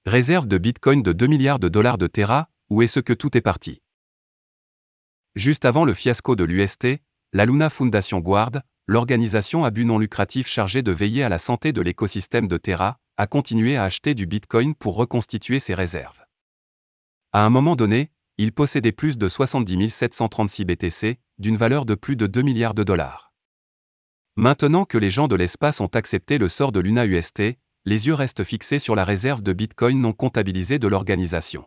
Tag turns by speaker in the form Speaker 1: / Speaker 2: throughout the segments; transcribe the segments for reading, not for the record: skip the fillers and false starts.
Speaker 1: Réserve de Bitcoin de 2 milliards de dollars de Terra, où est-ce que tout est parti? Juste avant le fiasco de l'UST, la Luna Foundation Guard, l'organisation à but non lucratif chargée de veiller à la santé de l'écosystème de Terra, a continué à acheter du Bitcoin pour reconstituer ses réserves. À un moment donné, il possédait plus de 70 736 BTC, d'une valeur de plus de 2 milliards de dollars. Maintenant que les gens de l'espace ont accepté le sort de Luna UST, les yeux restent fixés sur la réserve de Bitcoin non comptabilisée de l'organisation.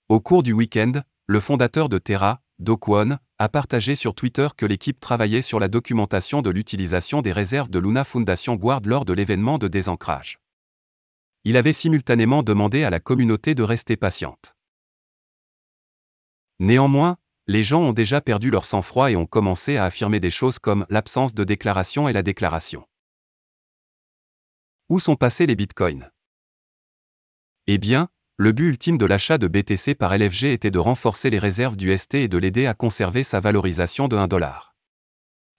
Speaker 1: Au cours du week-end, le fondateur de Terra, Do Kwon, a partagé sur Twitter que l'équipe travaillait sur la documentation de l'utilisation des réserves de Luna Foundation Guard lors de l'événement de désancrage. Il avait simultanément demandé à la communauté de rester patiente. Néanmoins, les gens ont déjà perdu leur sang-froid et ont commencé à affirmer des choses comme l'absence de déclaration et la déclaration. Où sont passés les bitcoins? Eh bien, le but ultime de l'achat de BTC par LFG était de renforcer les réserves du ST et de l'aider à conserver sa valorisation de 1 $.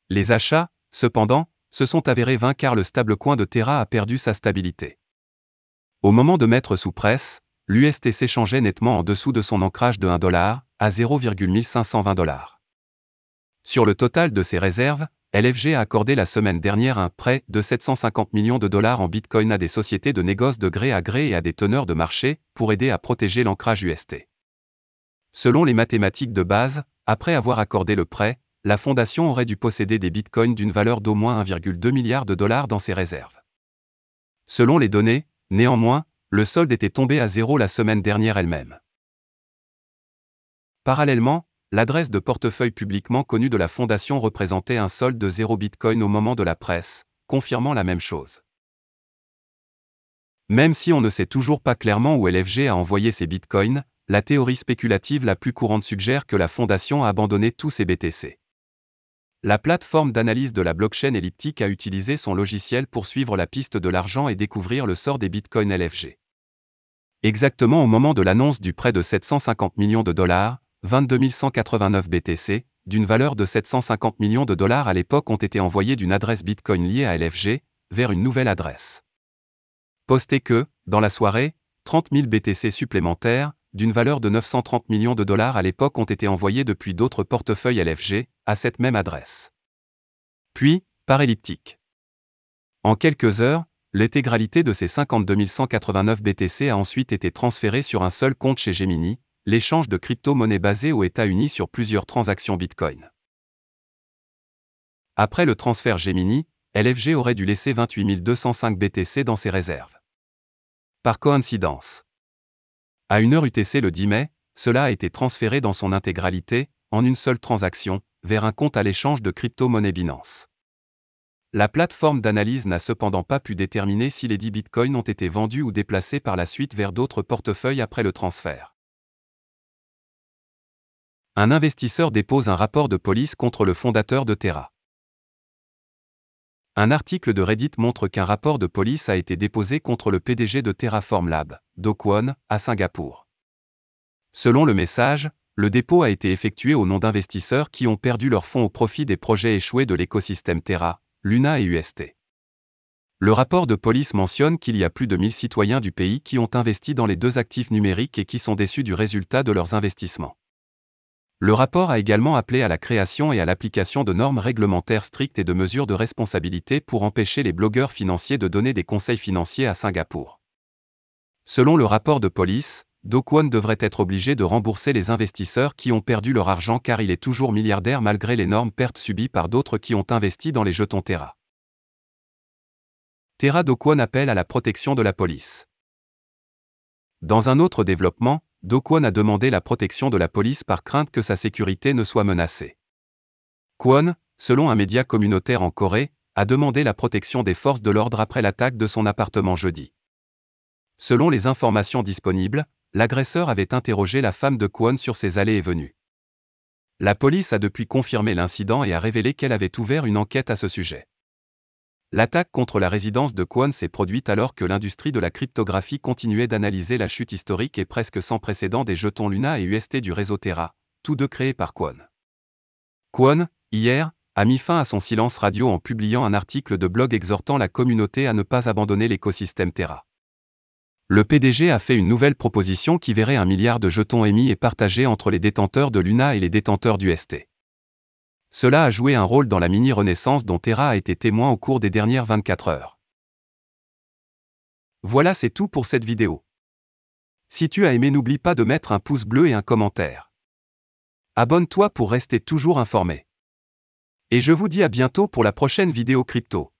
Speaker 1: Les achats, cependant, se sont avérés vains car le stablecoin de Terra a perdu sa stabilité. Au moment de mettre sous presse, l'UST s'échangeait nettement en dessous de son ancrage de 1 $ à 0,1520 $. Sur le total de ses réserves, LFG a accordé la semaine dernière un prêt de 750 millions de dollars en Bitcoin à des sociétés de négoce de gré à gré et à des teneurs de marché pour aider à protéger l'ancrage UST. Selon les mathématiques de base, après avoir accordé le prêt, la fondation aurait dû posséder des Bitcoins d'une valeur d'au moins 1,2 milliard de dollars dans ses réserves. Selon les données, néanmoins, le solde était tombé à zéro la semaine dernière elle-même. Parallèlement, l'adresse de portefeuille publiquement connue de la fondation représentait un solde de 0 Bitcoin au moment de la presse, confirmant la même chose. Même si on ne sait toujours pas clairement où LFG a envoyé ses Bitcoins, la théorie spéculative la plus courante suggère que la fondation a abandonné tous ses BTC. La plateforme d'analyse de la blockchain elliptique a utilisé son logiciel pour suivre la piste de l'argent et découvrir le sort des Bitcoins LFG. Exactement au moment de l'annonce du prêt de 750 millions de dollars, 22 189 BTC, d'une valeur de 750 millions de dollars à l'époque ont été envoyés d'une adresse Bitcoin liée à LFG, vers une nouvelle adresse. Posté que, dans la soirée, 30 000 BTC supplémentaires, d'une valeur de 930 millions de dollars à l'époque ont été envoyés depuis d'autres portefeuilles LFG, à cette même adresse. Puis, par elliptique. En quelques heures, l'intégralité de ces 52 189 BTC a ensuite été transférée sur un seul compte chez Gemini, l'échange de crypto-monnaies basé aux États-Unis sur plusieurs transactions Bitcoin. Après le transfert Gemini, LFG aurait dû laisser 28 205 BTC dans ses réserves. Par coïncidence. À 1h UTC le 10 mai, cela a été transféré dans son intégralité, en une seule transaction, vers un compte à l'échange de crypto-monnaies Binance. La plateforme d'analyse n'a cependant pas pu déterminer si les 10 bitcoins ont été vendus ou déplacés par la suite vers d'autres portefeuilles après le transfert. Un investisseur dépose un rapport de police contre le fondateur de Terra. Un article de Reddit montre qu'un rapport de police a été déposé contre le PDG de Terraform Lab, Do Kwon, à Singapour. Selon le message, le dépôt a été effectué au nom d'investisseurs qui ont perdu leurs fonds au profit des projets échoués de l'écosystème Terra, Luna et UST. Le rapport de police mentionne qu'il y a plus de 1000 citoyens du pays qui ont investi dans les deux actifs numériques et qui sont déçus du résultat de leurs investissements. Le rapport a également appelé à la création et à l'application de normes réglementaires strictes et de mesures de responsabilité pour empêcher les blogueurs financiers de donner des conseils financiers à Singapour. Selon le rapport de police, Do Kwon devrait être obligé de rembourser les investisseurs qui ont perdu leur argent car il est toujours milliardaire malgré l'énorme perte subie par d'autres qui ont investi dans les jetons Terra. Terra. Do Kwon appelle à la protection de la police. Dans un autre développement, Do Kwon a demandé la protection de la police par crainte que sa sécurité ne soit menacée. Kwon, selon un média communautaire en Corée, a demandé la protection des forces de l'ordre après l'attaque de son appartement jeudi. Selon les informations disponibles, l'agresseur avait interrogé la femme de Kwon sur ses allées et venues. La police a depuis confirmé l'incident et a révélé qu'elle avait ouvert une enquête à ce sujet. L'attaque contre la résidence de Kwon s'est produite alors que l'industrie de la cryptographie continuait d'analyser la chute historique et presque sans précédent des jetons Luna et UST du réseau Terra, tous deux créés par Kwon. Kwon, hier, a mis fin à son silence radio en publiant un article de blog exhortant la communauté à ne pas abandonner l'écosystème Terra. Le PDG a fait une nouvelle proposition qui verrait 1 milliard de jetons émis et partagés entre les détenteurs de Luna et les détenteurs d'UST. Cela a joué un rôle dans la mini-renaissance dont Terra a été témoin au cours des dernières 24 heures. Voilà, c'est tout pour cette vidéo. Si tu as aimé, n'oublie pas de mettre un pouce bleu et un commentaire. Abonne-toi pour rester toujours informé. Et je vous dis à bientôt pour la prochaine vidéo crypto.